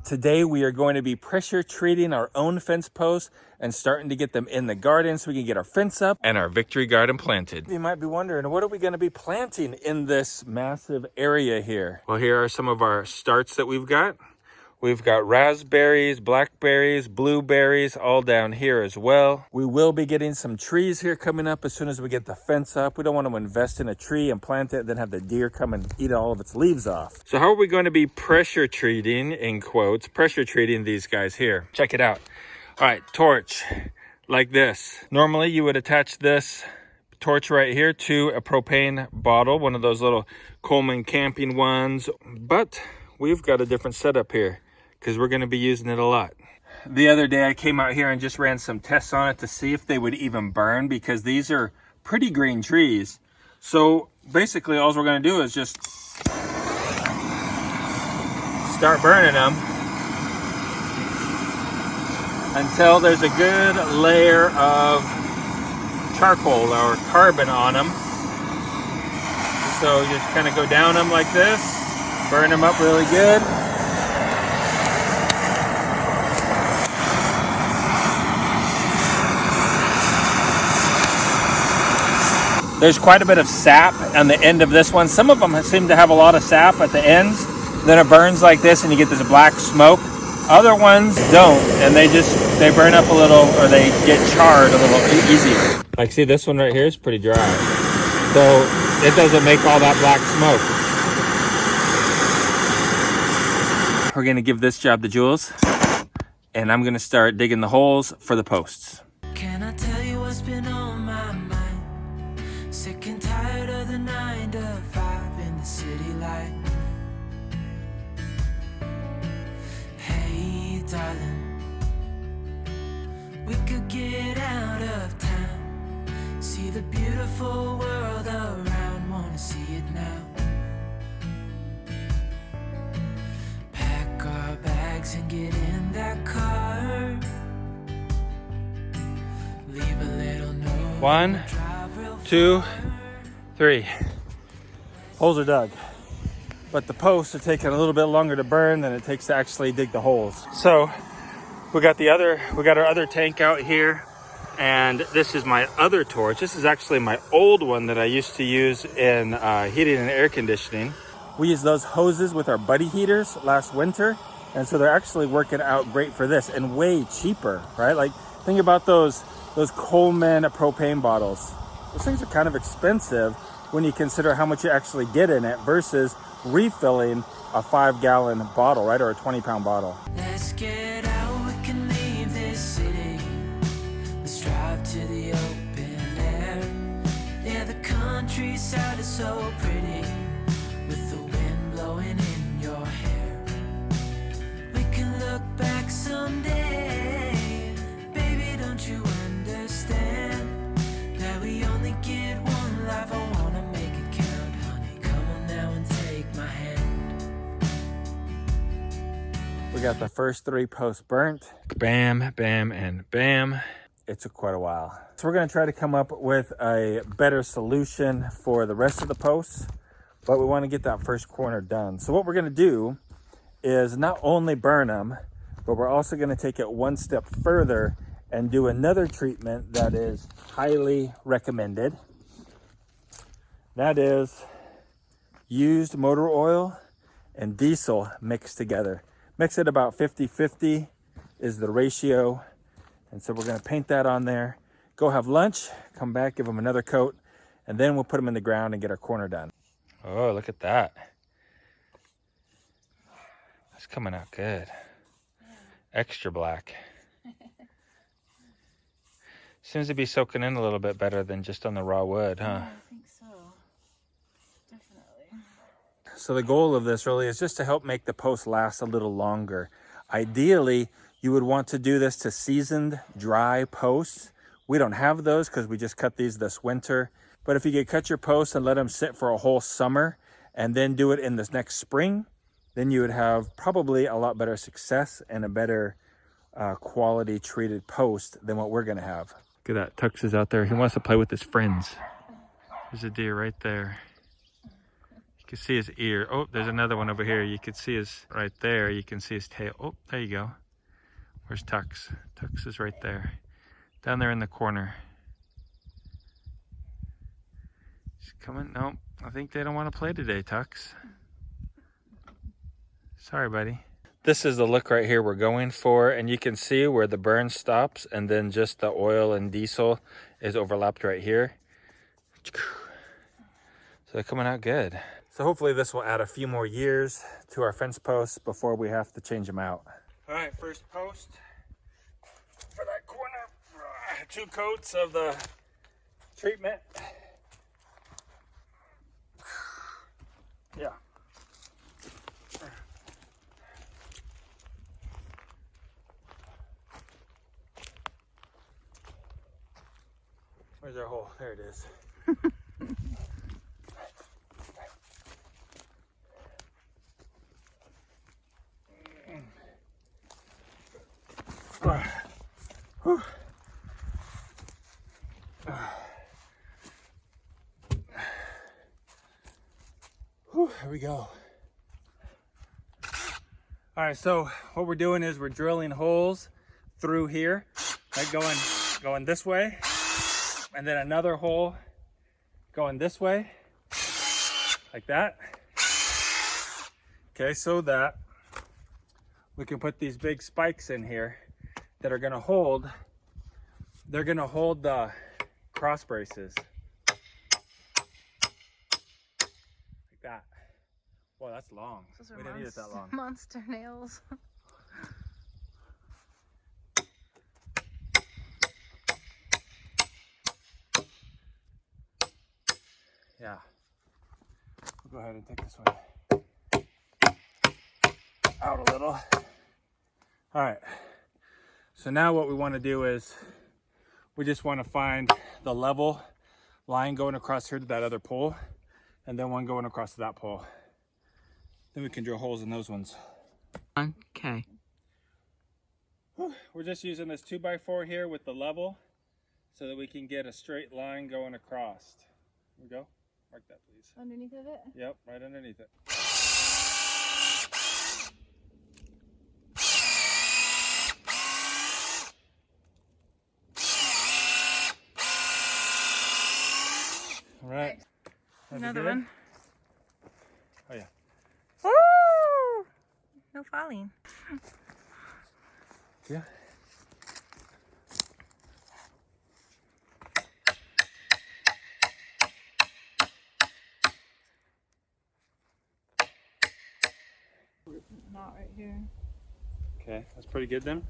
Today we are going to be pressure treating our own fence posts and starting to get them in the garden so we can get our fence up and our victory garden planted. You might be wondering, what are we going to be planting in this massive area here? Well, here are some of our starts that we've got. We've got raspberries, blackberries, blueberries, all down here as well. We will be getting some trees here coming up as soon as we get the fence up. We don't want to invest in a tree and plant it, then have the deer come and eat all of its leaves off. So how are we going to be pressure treating, in quotes, pressure treating these guys here? Check it out. All right, torch, like this. Normally you would attach this torch right here to a propane bottle, one of those little Coleman camping ones, but we've got a different setup here, because we're going to be using it a lot. The other day I came out here and just ran some tests on it to see if they would even burn, because these are pretty green trees. So basically all we're going to do is just start burning them until there's a good layer of charcoal or carbon on them. So just kind of go down them like this, burn them up really good. There's quite a bit of sap on the end of this one. Some of them seem to have a lot of sap at the ends. Then it burns like this and you get this black smoke. Other ones don't, and they burn up a little, or they get charred a little easier. Like, see, this one right here is pretty dry. So it doesn't make all that black smoke. We're gonna give this job to Jules, and I'm gonna start digging the holes for the posts. Can I tell you what's been on my mind? Sick and tired of the 9 to 5 in the city light. Hey darling, we could get out of town, see the beautiful world around, wanna see it now. Pack our bags and get in that car, leave a little note. 1, 2, 3. Holes are dug, but the posts are taking a little bit longer to burn than it takes to actually dig the holes. So we got our other tank out here, and this is my other torch. This is actually my old one that I used to use in heating and air conditioning. We used those hoses with our buddy heaters last winter, and so they're actually working out great for this and way cheaper, right? Like, think about those Coleman propane bottles. Those things are kind of expensive when you consider how much you actually get in it versus refilling a 5-gallon bottle, right? Or a 20-pound bottle. Let's get out, we can leave this city. Let's drive to the open air. Yeah, the countryside is so pretty, with the wind blowing in your hair. We can look back someday. Baby, don't you understand that we only get one life? I wanna make it count, honey. Come on now and take my hand. We got the first 3 posts burnt. Bam, bam, and bam. It took quite a while. So we're gonna try to come up with a better solution for the rest of the posts, but we wanna get that first corner done. So what we're gonna do is not only burn them, but we're also gonna take it one step further and do another treatment that is highly recommended. That is used motor oil and diesel mixed together. Mix it about 50-50 is the ratio. And so we're gonna paint that on there, go have lunch, come back, give them another coat, and then we'll put them in the ground and get our corner done. Oh, look at that. That's coming out good. Extra black. Seems to be soaking in a little bit better than just on the raw wood, huh? Yeah, I think so. Definitely. So the goal of this really is just to help make the post last a little longer. Ideally, you would want to do this to seasoned, dry posts. We don't have those because we just cut these this winter. But if you could cut your posts and let them sit for a whole summer and then do it in this next spring, then you would have probably a lot better success and a better quality treated post than what we're gonna have. Look at that, Tux is out there. He wants to play with his friends. There's a deer right there. You can see his ear. Oh, there's another one over here. You can see his, right there, you can see his tail. Oh, there you go. Where's Tux? Tux is right there. Down there in the corner. He's coming. No, I think they don't want to play today, Tux. Sorry, buddy. This is the look right here we're going for, and you can see where the burn stops and then just the oil and diesel is overlapped right here. So they're coming out good. So hopefully this will add a few more years to our fence posts before we have to change them out. All right, first post for that corner. 2 coats of the treatment. Yeah. Where's our hole? There it is. Here we go. All right, so what we're doing is we're drilling holes through here, like going this way, and then another hole going this way, like that. Okay, so that we can put these big spikes in here that are gonna hold, they're gonna hold the cross braces. Like that. Whoa, that's long. We didn't need it that long. Monster nails. Yeah. We'll go ahead and take this one out a little. All right. So now what we want to do is we just want to find the level line going across here to that other pole, and then one going across to that pole. Then we can drill holes in those ones. Okay. We're just using this 2x4 here with the level so that we can get a straight line going across. Here we go. Mark that, please. Underneath of it? Yep, right underneath it. All right. Another one. Oh yeah. Woo! No falling. Yeah. Not right here. Okay, that's pretty good then.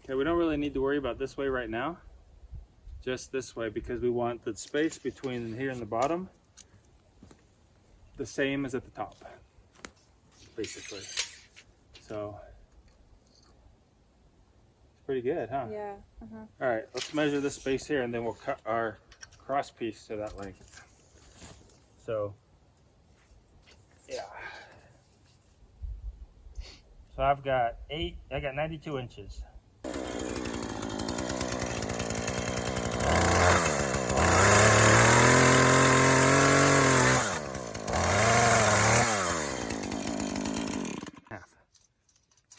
Okay, we don't really need to worry about this way right now. Just this way, because we want the space between here and the bottom the same as at the top, basically. So it's pretty good, huh? Yeah. All right, let's measure this space here, and then we'll cut our cross piece to that length. So yeah. So I got 92 inches.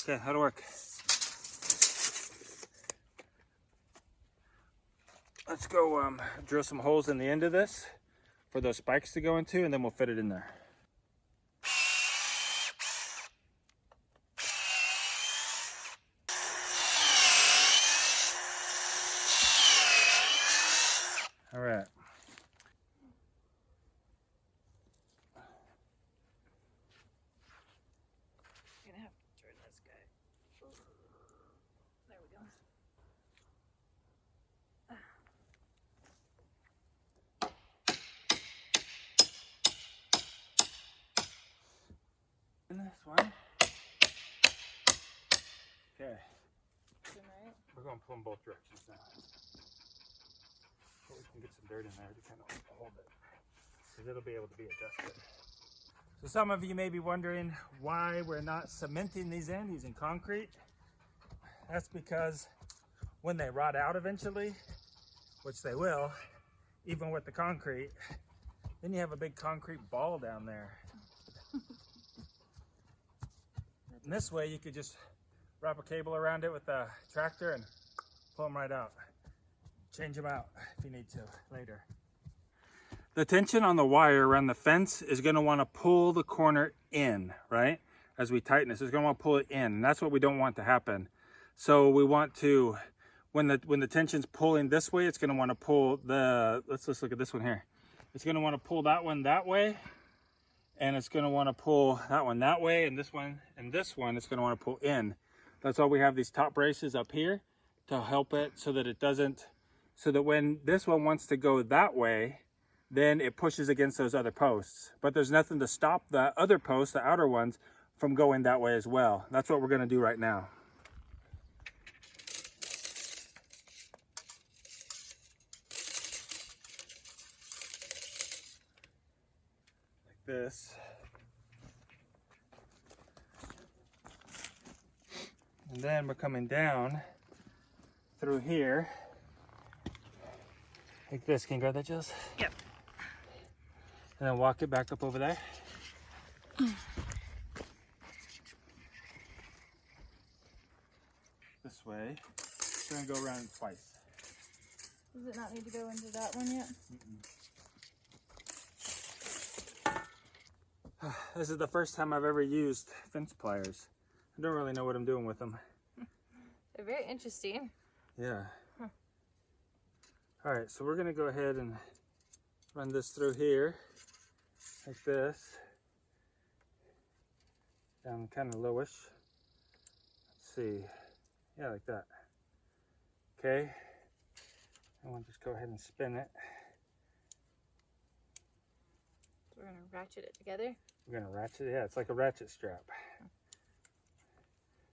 Okay, how'd it work? Let's go drill some holes in the end of this for those spikes to go into, and then we'll fit it in there. All right. Gonna have to turn this guy. There we go. In this one. Okay. Right? We're going to pull in both directions now. So we can get some dirt in there to kind of hold it, because it'll be able to be adjusted. So some of you may be wondering why we're not cementing these in using concrete. That's because when they rot out eventually, which they will, even with the concrete, then you have a big concrete ball down there. And this way you could just wrap a cable around it with a tractor and pull them right out. Change them out if you need to later. The tension on the wire around the fence is going to want to pull the corner in, right? As we tighten this, it's going to want to pull it in, and that's what we don't want to happen. So we want to, when the tension's pulling this way, it's going to want to pull the, let's just look at this one here. It's going to want to pull that one that way, and it's going to want to pull that one that way, and this one it's going to want to pull in. That's why we have these top braces up here to help it so that it doesn't, so that when this one wants to go that way, then it pushes against those other posts. But there's nothing to stop the other posts, the outer ones, from going that way as well. That's what we're going to do right now. Like this. And then we're coming down through here. Like this. Can you grab that, Jules? Yep. And then walk it back up over there. This way. It's going to go around twice. Does it not need to go into that one yet? This is the first time I've ever used fence pliers. I don't really know what I'm doing with them. They're very interesting. Yeah. Huh. All right, so we're going to go ahead and run this through here. Like this, down kind of lowish. Let's see, yeah, like that. Okay, and we'll just go ahead and spin it. So we're gonna ratchet it together. We're gonna ratchet, yeah, it's like a ratchet strap.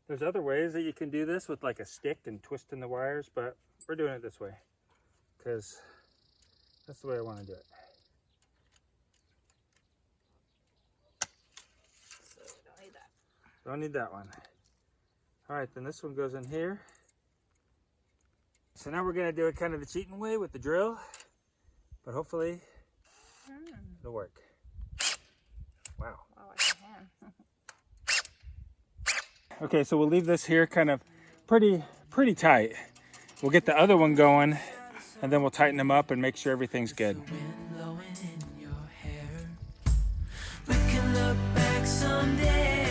There's other ways that you can do this with like a stick and twisting the wires, but we're doing it this way because that's the way I want to do it. Don't need that one. All right, then this one goes in here. So now we're gonna do it kind of the cheating way with the drill, but hopefully it'll work. Wow. Wow, I can. Okay, so we'll leave this here kind of pretty tight. We'll get the other one going, and then we'll tighten them up and make sure everything's good. We can look back someday.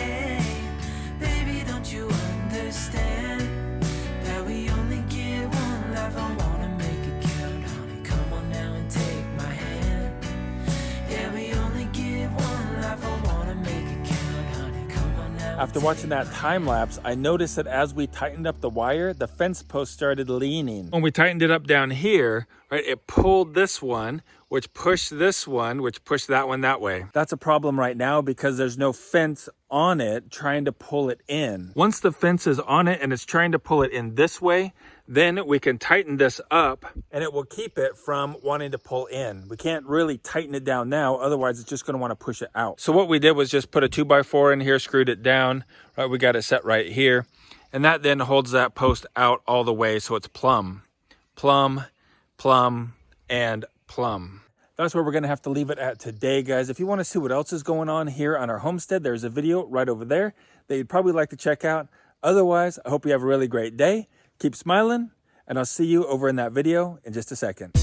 You understand that we only get one life. I wanna make it count, honey. Come on now and take my hand. Yeah, we only get one life. I wanna make it count, honey. Come on now. After watching that time lapse, I noticed that as we tightened up the wire, the fence post started leaning. When we tightened it up down here, right, it pulled this one, which pushed this one, which pushed that one that way. That's a problem right now because there's no fence on it trying to pull it in. Once the fence is on it and it's trying to pull it in this way, then we can tighten this up and it will keep it from wanting to pull in. We can't really tighten it down now, otherwise it's just gonna wanna push it out. So what we did was just put a 2x4 in here, screwed it down, right? We got it set right here. And that then holds that post out all the way so it's plumb, plumb, plumb, and plumb. That's where we're going to have to leave it at today, guys. If you want to see what else is going on here on our homestead, there's a video right over there that you'd probably like to check out. Otherwise, I hope you have a really great day. Keep smiling, and I'll see you over in that video in just a second.